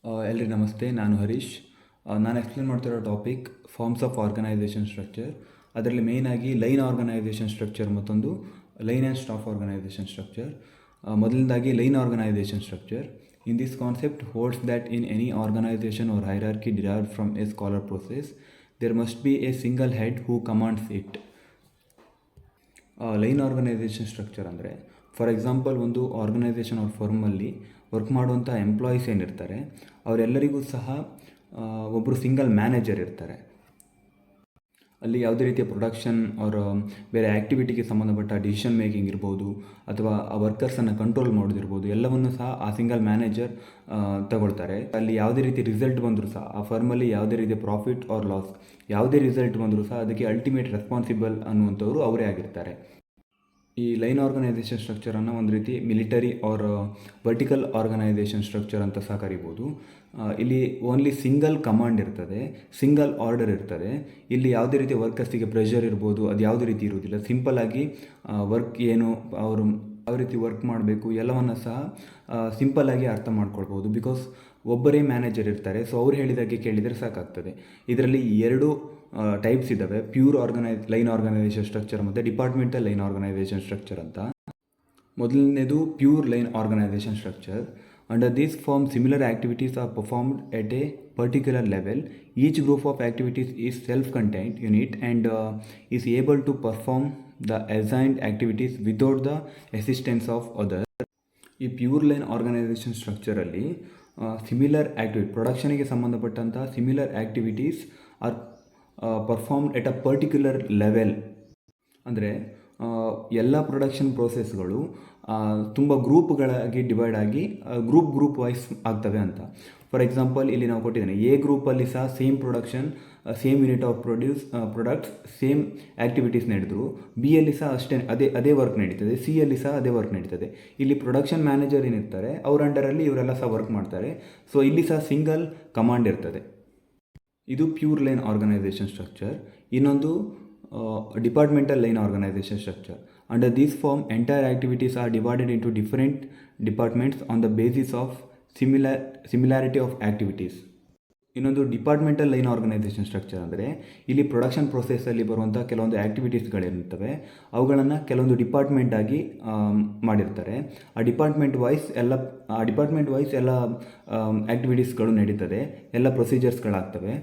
ಎಲ್ರಿಗೂ ನಮಸ್ತೆ. ನಾನು ಹರೀಶ್. ನಾನು ಎಕ್ಸ್ಪ್ಲೇನ್ ಮಾಡ್ತಿರೋ topic forms of organisation structure. ಅದರಲ್ಲಿ ಮೇಯ್ನಾಗಿ ಲೈನ್ ಆರ್ಗನೈಸೇಷನ್ ಸ್ಟ್ರಕ್ಚರ್ ಮತ್ತೊಂದು line and staff organisation structure. ಮೊದಲನೇದಾಗಿ line organisation structure. In this concept holds that in any organisation or hierarchy derived from a scalar process there must be a single head who commands it. Line organisation structure ಅಂದರೆ for example ಒಂದು organisation ಅವ್ರ ಫರ್ಮಲ್ಲಿ work ಮಾಡುವಂಥ employees ಏನಿರ್ತಾರೆ ಅವರೆಲ್ಲರಿಗೂ ಸಹ ಒಬ್ಬರು single manager ಇರ್ತಾರೆ. ಅಲ್ಲಿ ಯಾವುದೇ ರೀತಿಯ ಪ್ರೊಡಕ್ಷನ್ ಅವರ ಬೇರೆ ಆ್ಯಕ್ಟಿವಿಟಿಗೆ ಸಂಬಂಧಪಟ್ಟ ಡಿಸಿಷನ್ ಮೇಕಿಂಗ್ ಇರ್ಬೋದು ಅಥವಾ ಆ ವರ್ಕರ್ಸನ್ನು ಕಂಟ್ರೋಲ್ ಮಾಡೋದಿರ್ಬೋದು, ಎಲ್ಲವನ್ನು ಸಹ ಆ ಸಿಂಗಲ್ ಮ್ಯಾನೇಜರ್ ತಗೊಳ್ತಾರೆ. ಅಲ್ಲಿ ಯಾವುದೇ ರೀತಿ ರಿಸಲ್ಟ್ ಬಂದರೂ ಸಹ ಆ ಫರ್ಮಲ್ಲಿ ಯಾವುದೇ ರೀತಿಯ ಪ್ರಾಫಿಟ್ ಆರ್ ಲಾಸ್ ಯಾವುದೇ ರಿಸಲ್ಟ್ ಬಂದರೂ ಸಹ ಅದಕ್ಕೆ ಅಲ್ಟಿಮೇಟ್ ರೆಸ್ಪಾನ್ಸಿಬಲ್ ಅನ್ನುವಂಥವ್ರು ಅವರೇ ಆಗಿರ್ತಾರೆ. ಈ ಲೈನ್ ಆರ್ಗನೈಸೇಷನ್ ಸ್ಟ್ರಕ್ಚರನ್ನು ಒಂದು ರೀತಿ military or vertical organisation structure ಅಂತ ಸಹ ಕರಿಬೋದು. ಇಲ್ಲಿ ಓನ್ಲಿ ಸಿಂಗಲ್ ಕಮಾಂಡ್ ಇರ್ತದೆ, ಸಿಂಗಲ್ ಆರ್ಡರ್ ಇರ್ತದೆ. ಇಲ್ಲಿ ಯಾವುದೇ ರೀತಿಯ ವರ್ಕರ್ಸಿಗೆ ಪ್ರೆಷರ್ ಇರ್ಬೋದು, ಅದು ಯಾವುದೇ ರೀತಿ ಇರುವುದಿಲ್ಲ. ಸಿಂಪಲ್ಲಾಗಿ ವರ್ಕ್ ಏನು ಅವರು ಯಾವ ರೀತಿ ವರ್ಕ್ ಮಾಡಬೇಕು ಎಲ್ಲವನ್ನು ಸಹ ಸಿಂಪಲ್ಲಾಗಿ ಅರ್ಥ ಮಾಡ್ಕೊಳ್ಬೋದು. ಬಿಕಾಸ್ ಒಬ್ಬರೇ ಮ್ಯಾನೇಜರ್ ಇರ್ತಾರೆ, ಸೊ ಅವ್ರು ಹೇಳಿದಾಗೆ ಕೇಳಿದರೆ ಸಾಕಾಗ್ತದೆ. ಇದರಲ್ಲಿ ಎರಡು ಟೈಪ್ಸ್ ಇದ್ದಾವೆ, ಪ್ಯೂರ್ ಲೈನ್ ಆರ್ಗನೈಸೇಷನ್ ಸ್ಟ್ರಕ್ಚರ್ ಮತ್ತು ಡಿಪಾರ್ಟ್ಮೆಂಟಲ್ ಲೈನ್ ಆರ್ಗನೈಸೇಷನ್ ಸ್ಟ್ರಕ್ಚರ್ ಅಂತ. ಮೊದಲನೇದು pure line organisation structure. Under this form similar activities are performed at a particular level. Each group of activities is self contained unit and is able to perform the assigned activities without the assistance of other. ಈ pure line organisation ಸ್ಟ್ರಕ್ಚರಲ್ಲಿ similar ಪ್ರೊಡಕ್ಷನಿಗೆ ಸಂಬಂಧಪಟ್ಟಂಥ similar activities are performed at a particular level. ಅಂದರೆ ಎಲ್ಲ production ಪ್ರೋಸೆಸ್ಗಳು ತುಂಬ ಗ್ರೂಪ್ಗಳಾಗಿ divide ಆಗಿ group wise ಆಗ್ತವೆ ಅಂತ. ಫಾರ್ ಎಕ್ಸಾಂಪಲ್ ಇಲ್ಲಿ ನಾವು ಕೊಟ್ಟಿದ್ದೇನೆ, ಎ ಗ್ರೂಪಲ್ಲಿ ಸಹ same production, same unit of products, same activities ನಡೆದ್ರು. ಬಿಯಲ್ಲಿ ಸಹ ಅಷ್ಟೇ ಅದೇ ವರ್ಕ್ ನಡೀತದೆ, ಸಿಯಲ್ಲಿ ಸಹ ಅದೇ ವರ್ಕ್ ನಡೀತದೆ. ಇಲ್ಲಿ ಪ್ರೊಡಕ್ಷನ್ ಮ್ಯಾನೇಜರ್ ಏನಿರ್ತಾರೆ ಅವ್ರ ಅಂಡರಲ್ಲಿ ಇವರೆಲ್ಲ ಸಹ ವರ್ಕ್ ಮಾಡ್ತಾರೆ. ಸೊ ಇಲ್ಲಿ ಸಹ ಸಿಂಗಲ್ ಕಮಾಂಡ್ ಇರ್ತದೆ. ಇದು ಪ್ಯೂರ್ ಲೈನ್ ಆರ್ಗನೈಸೇಷನ್ ಸ್ಟ್ರಕ್ಚರ್. ಇನ್ನೊಂದು departmental line organisation structure. Under this form entire activities are divided into different departments on the basis of similarity of activities. ಇನ್ನೊಂದು ಡಿಪಾರ್ಟ್ಮೆಂಟಲ್ ಲೈನ್ ಆರ್ಗನೈಸೇಷನ್ ಸ್ಟ್ರಕ್ಚರ್ ಅಂದರೆ ಇಲ್ಲಿ production ಪ್ರೊಸೆಸ್ಸಲ್ಲಿ ಬರುವಂಥ ಕೆಲವೊಂದು ಆ್ಯಕ್ಟಿವಿಟೀಸ್ಗಳಿರ್ತವೆ, ಅವುಗಳನ್ನು ಕೆಲವೊಂದು ಡಿಪಾರ್ಟ್ಮೆಂಟ್ ಆಗಿ ಮಾಡಿರ್ತಾರೆ. ಆ ಡಿಪಾರ್ಟ್ಮೆಂಟ್ ವೈಸ್ ಎಲ್ಲ ಆ್ಯಕ್ಟಿವಿಟೀಸ್ಗಳು ನಡೀತದೆ, ಎಲ್ಲ ಪ್ರೊಸೀಜರ್ಸ್ಗಳಾಗ್ತವೆ.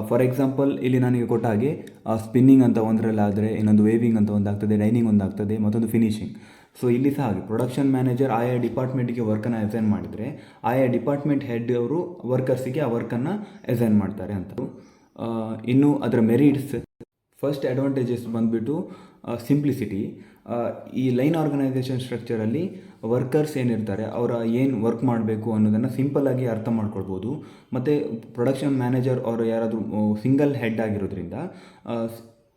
ಫಾರ್ ಎಕ್ಸಾಂಪಲ್ ಇಲ್ಲಿ ನನಗೆ ಕೊಟ್ಟ ಹಾಗೆ ಸ್ಪಿನ್ನಿಂಗ್ ಅಂತ ಒಂದರಲ್ಲಾದರೆ, ಇನ್ನೊಂದು ವೇವಿಂಗ್ ಅಂತ ಒಂದಾಗ್ತದೆ, ಡೈನಿಂಗ್ ಒಂದಾಗ್ತದೆ, ಮತ್ತೊಂದು ಫಿನಿಶಿಂಗ್. ಸೊ ಇಲ್ಲಿ ಸಹ ಹಾಗೆ ಪ್ರೊಡಕ್ಷನ್ ಮ್ಯಾನೇಜರ್ ಆಯಾ ಡಿಪಾರ್ಟ್ಮೆಂಟಿಗೆ ವರ್ಕನ್ನು ಅಸೈನ್ ಮಾಡಿದರೆ ಆಯಾ ಡಿಪಾರ್ಟ್ಮೆಂಟ್ ಹೆಡ್ ಅವರು ವರ್ಕರ್ಸಿಗೆ ಆ ವರ್ಕನ್ನು ಅಸೈನ್ ಮಾಡ್ತಾರೆ ಅಂತ. ಇನ್ನು ಅದರ ಮೆರಿಟ್ಸ್, ಫಸ್ಟ್ ಅಡ್ವಾಂಟೇಜಸ್ ಬಂದುಬಿಟ್ಟು ಸಿಂಪ್ಲಿಸಿಟಿ. ಈ ಲೈನ್ ಆರ್ಗನೈಸೇಷನ್ ಸ್ಟ್ರಕ್ಚರಲ್ಲಿ ವರ್ಕರ್ಸ್ ಏನಿರ್ತಾರೆ ಅವರ ಏನು ವರ್ಕ್ ಮಾಡಬೇಕು ಅನ್ನೋದನ್ನು ಸಿಂಪಲ್ಲಾಗಿ ಅರ್ಥ ಮಾಡ್ಕೊಳ್ಬೋದು. ಮತ್ತು ಪ್ರೊಡಕ್ಷನ್ ಮ್ಯಾನೇಜರ್ ಅವರು ಯಾರಾದರೂ ಸಿಂಗಲ್ ಹೆಡ್ ಆಗಿರೋದ್ರಿಂದ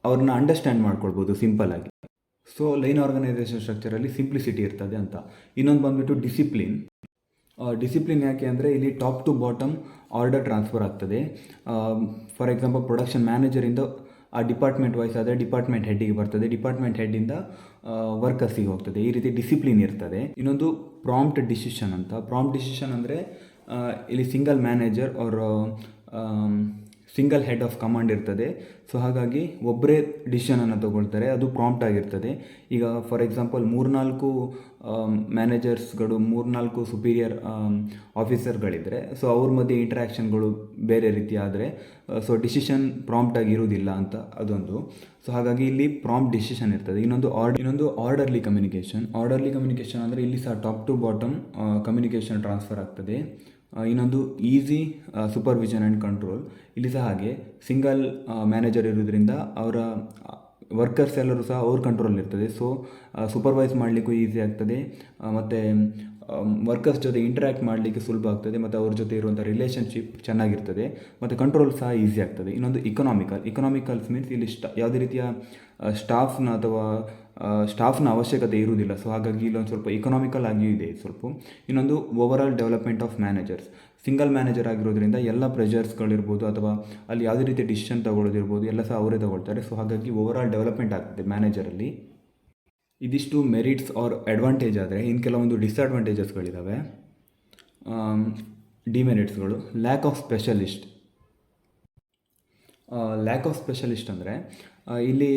ಅವ್ರನ್ನ ಅಂಡರ್ಸ್ಟ್ಯಾಂಡ್ ಮಾಡ್ಕೊಳ್ಬೋದು ಸಿಂಪಲ್ಲಾಗಿ. ಸೊ ಲೈನ್ ಆರ್ಗನೈಸೇಷನ್ ಸ್ಟ್ರಕ್ಚರಲ್ಲಿ ಸಿಂಪ್ಲಿಸಿಟಿ ಇರ್ತದೆ ಅಂತ. ಇನ್ನೊಂದು ಬಂದುಬಿಟ್ಟು ಡಿಸಿಪ್ಲಿನ್. ಡಿಸಿಪ್ಲಿನ್ ಯಾಕೆ ಅಂದರೆ ಇಲ್ಲಿ top to bottom order transfer ಆಗ್ತದೆ. ಫಾರ್ ಎಕ್ಸಾಂಪಲ್ ಪ್ರೊಡಕ್ಷನ್ ಮ್ಯಾನೇಜರಿಂದ ಆ ಡಿಪಾರ್ಟ್ಮೆಂಟ್ ವೈಸ್ ಆದರೆ ಡಿಪಾರ್ಟ್ಮೆಂಟ್ ಹೆಡ್ಡಿಗೆ ಬರ್ತದೆ, ಡಿಪಾರ್ಟ್ಮೆಂಟ್ ಹೆಡ್ಡಿಂದ ವರ್ಕರ್ಸಿಗೆ ಹೋಗ್ತದೆ. ಈ ರೀತಿ ಡಿಸಿಪ್ಲಿನ್ ಇರ್ತದೆ. ಇನ್ನೊಂದು ಪ್ರಾಂಪ್ಟ್ ಡಿಸಿಷನ್ ಅಂತ. ಪ್ರಾಂಪ್ಟ್ ಡಿಸಿಷನ್ ಅಂದರೆ ಇಲ್ಲಿ ಸಿಂಗಲ್ ಮ್ಯಾನೇಜರ್ ಅವರು ಸಿಂಗಲ್ ಹೆಡ್ ಆಫ್ ಕಮಾಂಡ್ ಇರ್ತದೆ. ಸೊ ಹಾಗಾಗಿ ಒಬ್ಬರೇ ಡಿಸಿಷನನ್ನು ತೊಗೊಳ್ತಾರೆ, ಅದು ಪ್ರಾಂಪ್ಟ್ ಆಗಿರ್ತದೆ. ಈಗ ಫಾರ್ ಎಕ್ಸಾಂಪಲ್ 3-4 ಮ್ಯಾನೇಜರ್ಸ್ಗಳು, 3-4 ಸುಪೀರಿಯರ್ ಆಫೀಸರ್ಗಳಿದ್ದರೆ ಸೊ ಅವ್ರ ಮಧ್ಯೆ ಇಂಟ್ರ್ಯಾಕ್ಷನ್ಗಳು ಬೇರೆ ರೀತಿ ಆದರೆ ಸೊ ಡಿಸಿಷನ್ ಪ್ರಾಂಪ್ಟಾಗಿ ಇರುವುದಿಲ್ಲ ಅಂತ ಅದೊಂದು. ಸೊ ಹಾಗಾಗಿ ಇಲ್ಲಿ ಪ್ರಾಂಪ್ಟ್ ಡಿಸಿಷನ್ ಇರ್ತದೆ. ಇನ್ನೊಂದು ಆರ್ಡರ್ಲಿ ಕಮ್ಯುನಿಕೇಷನ್. ಆರ್ಡರ್ಲಿ ಕಮ್ಯುನಿಕೇಷನ್ ಅಂದರೆ ಇಲ್ಲಿ ಸಹ top to bottom communication transfer ಆಗ್ತದೆ. ಇನ್ನೊಂದು ಈಸಿ ಸೂಪರ್ವಿಷನ್ ಆ್ಯಂಡ್ ಕಂಟ್ರೋಲ್. ಇಲ್ಲಿ ಸಹ ಹಾಗೆ ಸಿಂಗಲ್ ಮ್ಯಾನೇಜರ್ ಇರೋದ್ರಿಂದ ಅವರ ವರ್ಕರ್ಸ್ ಎಲ್ಲರೂ ಸಹ ಅವ್ರ ಕಂಟ್ರೋಲ್ ಇರ್ತದೆ. ಸೊ ಸೂಪರ್ವೈಸ್ ಮಾಡಲಿಕ್ಕೂ ಈಸಿ ಆಗ್ತದೆ, ಮತ್ತು ವರ್ಕರ್ಸ್ ಜೊತೆ ಇಂಟ್ರ್ಯಾಕ್ಟ್ ಮಾಡಲಿಕ್ಕೆ ಸುಲಭ ಆಗ್ತದೆ, ಮತ್ತು ಅವ್ರ ಜೊತೆ ಇರುವಂಥ ರಿಲೇಷನ್ಶಿಪ್ ಚೆನ್ನಾಗಿರ್ತದೆ, ಮತ್ತು ಕಂಟ್ರೋಲ್ ಸಹ ಈಸಿ ಆಗ್ತದೆ. ಇನ್ನೊಂದು ಇಕನಾಮಿಕಲ್ಸ್ ಮೀನ್ಸ್ ಇಲ್ಲಿ ಯಾವುದೇ ರೀತಿಯ ಸ್ಟಾಫ್ನ ಅವಶ್ಯಕತೆ ಇರುವುದಿಲ್ಲ. ಸೊ ಹಾಗಾಗಿ ಇಲ್ಲೊಂದು ಸ್ವಲ್ಪ ಇಕನಾಮಿಕಲ್ ಆಗಿಯೂ ಇದೆ ಸ್ವಲ್ಪ. ಇನ್ನೊಂದು overall development of managers. Single manager ಆಗಿರೋದ್ರಿಂದ ಎಲ್ಲ ಪ್ರೆಷರ್ಸ್ಗಳಿರ್ಬೋದು ಅಥವಾ ಅಲ್ಲಿ ಯಾವುದೇ ರೀತಿ ಡಿಸಿಷನ್ ತಗೊಳ್ಳೋದಿರ್ಬೋದು ಎಲ್ಲ ಸಹ ಅವರೇ ತಗೊಳ್ತಾರೆ. ಸೊ ಹಾಗಾಗಿ ಓವರಾಲ್ ಡೆವಲಪ್ಮೆಂಟ್ ಆಗ್ತದೆ ಮ್ಯಾನೇಜರಲ್ಲಿ. ಇದಿಷ್ಟು ಮೆರಿಟ್ಸ್ ಆರ್ ಅಡ್ವಾಂಟೇಜ್ ಆದರೆ ಇನ್ನು ಕೆಲವೊಂದು ಡಿಸ್ಅಡ್ವಾಂಟೇಜಸ್ಗಳಿದ್ದಾವೆ. ಡಿಮೆರಿಟ್ಸ್ಗಳು. ಲ್ಯಾಕ್ ಆಫ್ ಸ್ಪೆಷಲಿಸ್ಟ್ ಅಂದರೆ ಇಲ್ಲಿ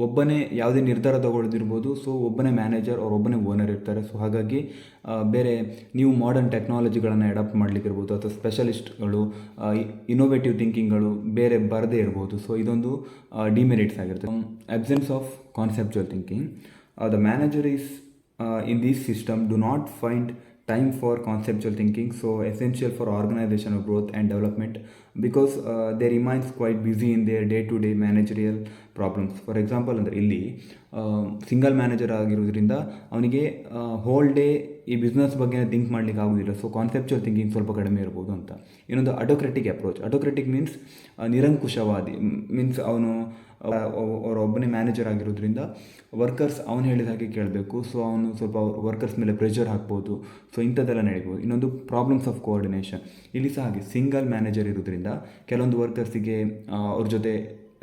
ಒಬ್ಬನೇ ಯಾವುದೇ ನಿರ್ಧಾರ ತಗೊಳ್ಳೋದಿರ್ಬೋದು. ಸೊ ಒಬ್ಬನೇ ಮ್ಯಾನೇಜರ್ ಅವ್ರು ಒಬ್ಬನೇ ಓನರ್ ಇರ್ತಾರೆ. ಸೊ ಹಾಗಾಗಿ ಬೇರೆ ನೀವು ಮಾಡರ್ನ್ ಟೆಕ್ನಾಲಜಿಗಳನ್ನು ಅಡಾಪ್ಟ್ ಮಾಡಲಿಕ್ಕಿರ್ಬೋದು ಅಥವಾ ಸ್ಪೆಷಲಿಸ್ಟ್ಗಳು ಇನೋವೇಟಿವ್ ಥಿಂಕಿಂಗ್ಗಳು ಬೇರೆ ಬರದೇ ಇರ್ಬೋದು. ಸೊ ಇದೊಂದು ಡಿಮೆರಿಟ್ಸ್ ಆಗಿರುತ್ತೆ. Absence of conceptual thinking. The manager is in this system do not find time for conceptual thinking, so essential for organizational growth and development, because they remains quite busy in their day to day managerial problems. For example ಅಂದರೆ ಇಲ್ಲಿ single manager ಆಗಿರೋದ್ರಿಂದ ಅವನಿಗೆ whole day ಈ business ಬಗ್ಗೆ think ಮಾಡಲಿಕ್ಕೆ ಆಗೋದಿಲ್ಲ. So conceptual thinking ಸ್ವಲ್ಪ ಕಡಿಮೆ ಇರ್ಬೋದು ಅಂತ. ಇನ್ನೊಂದು ಅಟೋಕ್ರೆಟಿಕ್ ಅಪ್ರೋಚ್. ಅಟೋಕ್ರೆಟಿಕ್ ಮೀನ್ಸ್ ನಿರಂಕುಶವಾದಿ, ಮೀನ್ಸ್ ಅವರೊಬ್ಬನೇ ಮ್ಯಾನೇಜರ್ ಆಗಿರೋದ್ರಿಂದ ವರ್ಕರ್ಸ್ ಅವನು ಹೇಳಿದ ಹಾಗೆ ಕೇಳಬೇಕು. ಸೊ ಅವನು ಸ್ವಲ್ಪ ವರ್ಕರ್ಸ್ ಮೇಲೆ ಪ್ರೆಷರ್ ಹಾಕ್ಬೋದು. ಸೊ ಇಂಥದ್ದೆಲ್ಲ ನಡೀಬೋದು. ಇನ್ನೊಂದು ಪ್ರಾಬ್ಲಮ್ಸ್ ಆಫ್ ಕೋಆರ್ಡಿನೇಷನ್. ಇಲ್ಲಿ ಸಹ ಹಾಗೆ ಸಿಂಗಲ್ ಮ್ಯಾನೇಜರ್ ಇರೋದ್ರಿಂದ ಕೆಲವೊಂದು ವರ್ಕರ್ಸಿಗೆ ಅವ್ರ ಜೊತೆ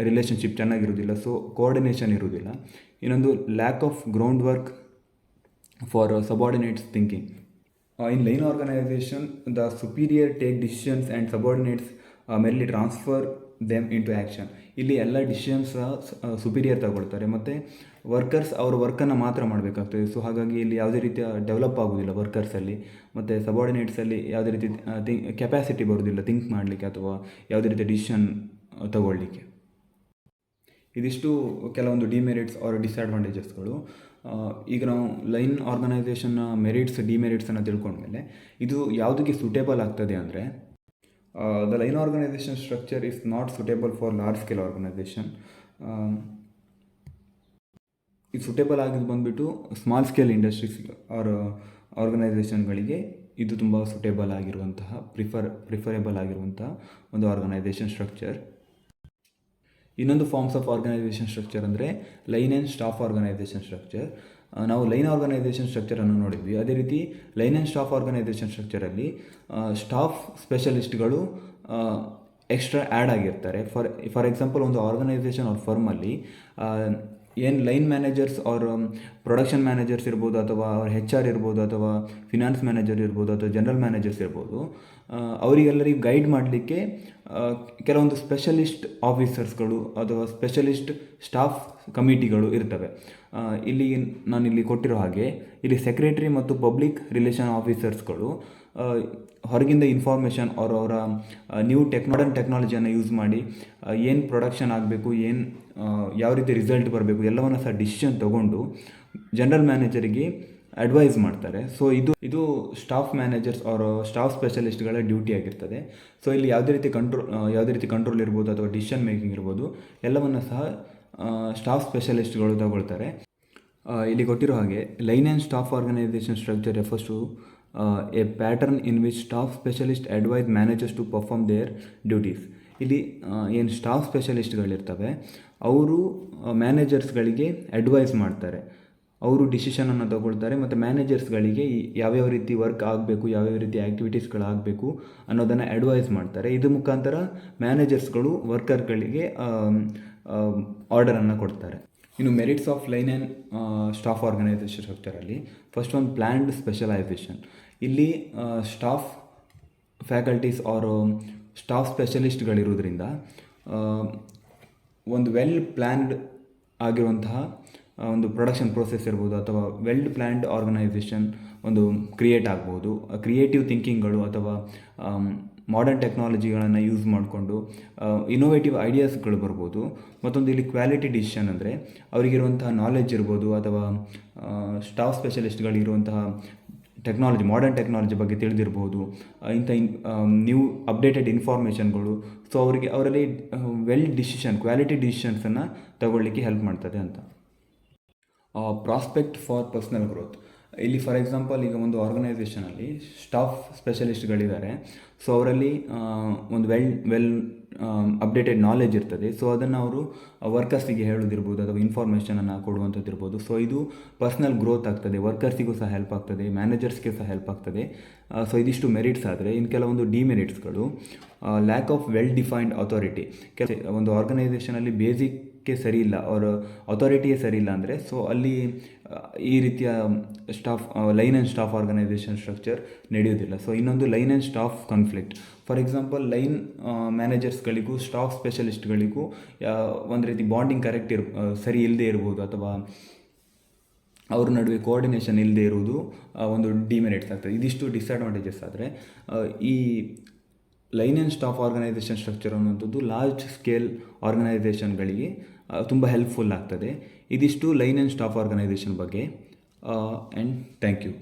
ರಿಲೇಷನ್ಶಿಪ್ ಚೆನ್ನಾಗಿರೋದಿಲ್ಲ. ಸೊ ಕೋಆರ್ಡಿನೇಷನ್ ಇರೋದಿಲ್ಲ. ಇನ್ನೊಂದು lack of ground work for subordinates thinking. In line organisation the superior take decisions and subordinates merely transfer them into action. ಇಲ್ಲಿ ಎಲ್ಲ ಡಿಸಿಷನ್ಸ್ ಸುಪೀರಿಯರ್ ತಗೊಳ್ತಾರೆ ಮತ್ತು ವರ್ಕರ್ಸ್ ಅವ್ರ ವರ್ಕನ್ನು ಮಾತ್ರ ಮಾಡಬೇಕಾಗ್ತದೆ. ಸೊ ಹಾಗಾಗಿ ಇಲ್ಲಿ ಯಾವುದೇ ರೀತಿಯ ಡೆವಲಪ್ ಆಗೋದಿಲ್ಲ ವರ್ಕರ್ಸಲ್ಲಿ. ಮತ್ತು ಸಬಾರ್ಡಿನೇಟ್ಸಲ್ಲಿ ಯಾವುದೇ ರೀತಿ ಕೆಪಾಸಿಟಿ ಬರೋದಿಲ್ಲ ಥಿಂಕ್ ಮಾಡಲಿಕ್ಕೆ ಅಥವಾ ಯಾವುದೇ ರೀತಿಯ ಡಿಸಿಷನ್ ತಗೊಳ್ಳಿಕ್ಕೆ. ಇದಿಷ್ಟು ಕೆಲವೊಂದು ಡಿಮೆರಿಟ್ಸ್ ಆರ್ ಡಿಸ್ಅಡ್ವಾಂಟೇಜಸ್ಗಳು. ಈಗ ನಾವು ಲೈನ್ ಆರ್ಗನೈಸೇಷನ್ನ ಮೆರಿಟ್ಸ್ ಡಿಮೆರಿಟ್ಸನ್ನು ತಿಳ್ಕೊಂಡ್ಮೇಲೆ ಇದು ಯಾವುದಕ್ಕೆ ಸೂಟೇಬಲ್ ಆಗ್ತದೆ ಅಂದರೆ, the line organisation structure is not suitable for large scale organisation. ಇದು ಸೂಟೇಬಲ್ ಆಗಿದ್ದು ಬಂದುಬಿಟ್ಟು ಸ್ಮಾಲ್ ಸ್ಕೇಲ್ ಇಂಡಸ್ಟ್ರೀಸ್ ಆರ್ ಆರ್ಗನೈಸೇಷನ್ಗಳಿಗೆ ಇದು ತುಂಬ ಸೂಟೇಬಲ್ ಆಗಿರುವಂತಹ ಪ್ರಿಫರೇಬಲ್ ಆಗಿರುವಂತಹ ಒಂದು ಆರ್ಗನೈಸೇಷನ್ ಸ್ಟ್ರಕ್ಚರ್. ಇನ್ನೊಂದು ಫಾರ್ಮ್ಸ್ ಆಫ್ ಆರ್ಗನೈಸೇಷನ್ ಸ್ಟ್ರಕ್ಚರ್ ಅಂದರೆ line and staff organisation structure. ನಾವು ಲೈನ್ ಆರ್ಗನೈಸೇಷನ್ ಸ್ಟ್ರಕ್ಚರನ್ನು ನೋಡಿದ್ವಿ. ಅದೇ ರೀತಿ ಲೈನ್ ಆ್ಯಂಡ್ ಸ್ಟಾಫ್ ಆರ್ಗನೈಸೇಷನ್ ಸ್ಟ್ರಕ್ಚರಲ್ಲಿ ಸ್ಟಾಫ್ ಸ್ಪೆಷಲಿಸ್ಟ್ಗಳು ಎಕ್ಸ್ಟ್ರಾ ಆ್ಯಡ್ ಆಗಿರ್ತಾರೆ. ಫಾರ್ ಎಕ್ಸಾಂಪಲ್ ಒಂದು ಆರ್ಗನೈಸೇಷನ್ ಅವ್ರ ಫರ್ಮಲ್ಲಿ ಏನು ಲೈನ್ ಮ್ಯಾನೇಜರ್ಸ್ ಅವ್ರ ಪ್ರೊಡಕ್ಷನ್ ಮ್ಯಾನೇಜರ್ಸ್ ಇರ್ಬೋದು ಅಥವಾ ಅವ್ರ HR ಇರ್ಬೋದು ಅಥವಾ ಫಿನಾನ್ಸ್ ಮ್ಯಾನೇಜರ್ ಇರ್ಬೋದು ಅಥವಾ ಜನರಲ್ ಮ್ಯಾನೇಜರ್ಸ್ ಇರ್ಬೋದು, ಅವರಿಗೆಲ್ಲರಿಗೂ ಗೈಡ್ ಮಾಡಲಿಕ್ಕೆ ಕೆಲವೊಂದು ಸ್ಪೆಷಲಿಸ್ಟ್ ಆಫೀಸರ್ಸ್ಗಳು ಅಥವಾ ಸ್ಪೆಷಲಿಸ್ಟ್ ಸ್ಟಾಫ್ ಕಮಿಟಿಗಳು ಇರ್ತವೆ. ನಾನಿಲ್ಲಿ ಕೊಟ್ಟಿರೋ ಹಾಗೆ ಇಲ್ಲಿ ಸೆಕ್ರೆಟರಿ ಮತ್ತು ಪಬ್ಲಿಕ್ ರಿಲೇಷನ್ ಆಫೀಸರ್ಸ್ಗಳು ಹೊರಗಿಂದ ಇನ್ಫಾರ್ಮೇಷನ್ ಅವರ ನ್ಯೂ ಮಾಡರ್ನ್ ಟೆಕ್ನಾಲಜಿಯನ್ನು ಯೂಸ್ ಮಾಡಿ ಏನು ಪ್ರೊಡಕ್ಷನ್ ಆಗಬೇಕು, ಯಾವ ರೀತಿ ರಿಸಲ್ಟ್ ಬರಬೇಕು ಎಲ್ಲವನ್ನು ಸಹ ಡಿಸಿಷನ್ ತೊಗೊಂಡು ಜನರಲ್ ಮ್ಯಾನೇಜರಿಗೆ ಅಡ್ವೈಸ್ ಮಾಡ್ತಾರೆ. ಸೊ ಇದು ಸ್ಟಾಫ್ ಮ್ಯಾನೇಜರ್ಸ್ ಅವರ ಸ್ಟಾಫ್ ಸ್ಪೆಷಲಿಸ್ಟ್ಗಳ ಡ್ಯೂಟಿ ಆಗಿರ್ತದೆ. ಸೊ ಇಲ್ಲಿ ಯಾವುದೇ ರೀತಿ ಕಂಟ್ರೋಲ್ ಇರ್ಬೋದು ಅಥವಾ ಡಿಸಿಷನ್ ಮೇಕಿಂಗ್ ಇರ್ಬೋದು ಎಲ್ಲವನ್ನು ಸಹ ಸ್ಟಾಫ್ ಸ್ಪೆಷಲಿಸ್ಟ್ಗಳು ತಗೊಳ್ತಾರೆ. ಇಲ್ಲಿ ಕೊಟ್ಟಿರೋ ಹಾಗೆ line and staff organisation structure refers to a pattern in which staff specialist advise managers to perform their duties. ಇಲ್ಲಿ ಏನು ಸ್ಟಾಫ್ ಸ್ಪೆಷಲಿಸ್ಟ್ಗಳಿರ್ತವೆ ಅವರು ಮ್ಯಾನೇಜರ್ಸ್ಗಳಿಗೆ ಅಡ್ವೈಸ್ ಮಾಡ್ತಾರೆ. ಅವರು ಡಿಸಿಷನನ್ನು ತಗೊಳ್ತಾರೆ ಮತ್ತು ಮ್ಯಾನೇಜರ್ಸ್ಗಳಿಗೆ ಯಾವ್ಯಾವ ರೀತಿ ವರ್ಕ್ ಆಗಬೇಕು, ಯಾವ್ಯಾವ ರೀತಿ ಆ್ಯಕ್ಟಿವಿಟೀಸ್ಗಳಾಗಬೇಕು ಅನ್ನೋದನ್ನು ಅಡ್ವೈಸ್ ಮಾಡ್ತಾರೆ. ಇದು ಮುಖಾಂತರ ಮ್ಯಾನೇಜರ್ಸ್ಗಳು ವರ್ಕರ್ಗಳಿಗೆ ಆರ್ಡರನ್ನು ಕೊಡ್ತಾರೆ. ಇನ್ನು merits of line and staff organisation ಸ್ಟ್ರಕ್ಚರಲ್ಲಿ ಫಸ್ಟ್ ಒಂದು ಪ್ಲ್ಯಾನ್ಡ್ ಸ್ಪೆಷಲೈಸೇಷನ್. ಇಲ್ಲಿ ಸ್ಟಾಫ್ ಫ್ಯಾಕಲ್ಟೀಸ್ ಆರ್ ಸ್ಟಾಫ್ ಸ್ಪೆಷಲಿಸ್ಟ್ಗಳಿರೋದ್ರಿಂದ ಒಂದು ವೆಲ್ ಪ್ಲ್ಯಾನ್ಡ್ ಆಗಿರುವಂತಹ ಒಂದು ಪ್ರೊಡಕ್ಷನ್ ಪ್ರೋಸೆಸ್ ಇರ್ಬೋದು ಅಥವಾ ವೆಲ್ ಪ್ಲ್ಯಾನ್ಡ್ ಆರ್ಗನೈಸೇಷನ್ ಒಂದು ಕ್ರಿಯೇಟ್ ಆಗ್ಬೋದು. ಕ್ರಿಯೇಟಿವ್ ಥಿಂಕಿಂಗ್ಗಳು ಅಥವಾ ಮಾಡರ್ನ್ ಟೆಕ್ನಾಲಜಿಗಳನ್ನು ಯೂಸ್ ಮಾಡಿಕೊಂಡು ಇನೋವೇಟಿವ್ ಐಡಿಯಾಸ್ಗಳು ಬರ್ಬೋದು. ಮತ್ತೊಂದು ಇಲ್ಲಿ ಕ್ವಾಲಿಟಿ ಡಿಸಿಷನ್ ಅಂದರೆ ಅವರಿಗಿರುವಂತಹ ನಾಲೆಡ್ಜ್ ಇರ್ಬೋದು ಅಥವಾ ಸ್ಟಾಫ್ ಸ್ಪೆಷಲಿಸ್ಟ್ಗಳಿರುವಂತಹ ಟೆಕ್ನಾಲಜಿ ಮಾಡರ್ನ್ ಟೆಕ್ನಾಲಜಿ ಬಗ್ಗೆ ತಿಳಿದಿರ್ಬೋದು, ಇಂಥ ನ್ಯೂ ಅಪ್ಡೇಟೆಡ್ ಇನ್ಫಾರ್ಮೇಷನ್ಗಳು. ಸೊ ಅವರಲ್ಲಿ ಕ್ವಾಲಿಟಿ ಡಿಸಿಷನ್ಸನ್ನು ತಗೊಳ್ಳಿಕ್ಕೆ ಹೆಲ್ಪ್ ಮಾಡ್ತದೆ ಅಂತ. Prospect for personal growth. ಇಲ್ಲಿ ಫಾರ್ ಎಕ್ಸಾಂಪಲ್ ಈಗ ಒಂದು ಆರ್ಗನೈಸೇಷನಲ್ಲಿ ಸ್ಟಾಫ್ ಸ್ಪೆಷಲಿಸ್ಟ್ಗಳಿದ್ದಾರೆ. ಸೊ ಅವರಲ್ಲಿ ಒಂದು ವೆಲ್ ಅಪ್ಡೇಟೆಡ್ ನಾಲೆಜ್ ಇರ್ತದೆ. ಸೊ ಅದನ್ನು ಅವರು ವರ್ಕರ್ಸಿಗೆ ಹೇಳೋದಿರ್ಬೋದು ಅಥವಾ ಇನ್ಫಾರ್ಮೇಷನನ್ನು ಕೊಡುವಂಥದ್ದಿರ್ಬೋದು. ಸೊ ಇದು ಪರ್ಸ್ನಲ್ ಗ್ರೋತ್ ಆಗ್ತದೆ, ವರ್ಕರ್ಸಿಗೂ ಸಹ ಹೆಲ್ಪ್ ಆಗ್ತದೆ, ಮ್ಯಾನೇಜರ್ಸ್ಗೆ ಸಹ ಹೆಲ್ಪ್ ಆಗ್ತದೆ. ಸೊ ಇದಿಷ್ಟು ಮೆರಿಟ್ಸ್ ಆದರೆ, ಇನ್ನು ಕೆಲವೊಂದು ಡಿಮೆರಿಟ್ಸ್ಗಳು lack of well defined authority. ಒಂದು ಆರ್ಗನೈಸೇಷನಲ್ಲಿ ಬೇಸಿಕ್ ಮ್ಯಾನೇಜ್ಮೆಂಟ್ಗೆ ಸರಿ ಇಲ್ಲ, ಅವರ ಅಥಾರಿಟಿಯೇ ಸರಿ ಇಲ್ಲ ಅಂದರೆ, ಸೊ ಅಲ್ಲಿ ಈ ರೀತಿಯ staff line and staff organisation structure ನಡೆಯೋದಿಲ್ಲ. ಸೊ ಇನ್ನೊಂದು line and staff conflict. For example, line ಮ್ಯಾನೇಜರ್ಸ್ಗಳಿಗೂ ಸ್ಟಾಫ್ ಸ್ಪೆಷಲಿಸ್ಟ್ಗಳಿಗೂ ಒಂದು ರೀತಿ ಬಾಂಡಿಂಗ್ ಕರೆಕ್ಟ್ ಸರಿ ಇಲ್ಲದೆ ಇರ್ಬೋದು, ಅಥವಾ ಅವ್ರ ನಡುವೆ ಕೋಆರ್ಡಿನೇಷನ್ ಇಲ್ಲದೆ ಇರುವುದು ಒಂದು ಡಿಮೆರಿಟ್ಸ್ ಆಗ್ತದೆ. ಇದಿಷ್ಟು ಡಿಸ್ಅಡ್ವಾಂಟೇಜಸ್. ಆದರೆ ಈ line and staff organisation structure ಅನ್ನುವಂಥದ್ದು ಲಾರ್ಜ್ ಸ್ಕೇಲ್ ಆರ್ಗನೈಸೇಷನ್ಗಳಿಗೆ ತುಂಬ ಹೆಲ್ಪ್ಫುಲ್ ಆಗ್ತದೆ. ಇದಿಷ್ಟು ಲೈನ್ ಆ್ಯಂಡ್ ಸ್ಟಾಫ್ ಆರ್ಗನೈಸೇಷನ್ ಬಗ್ಗೆ. And thank you.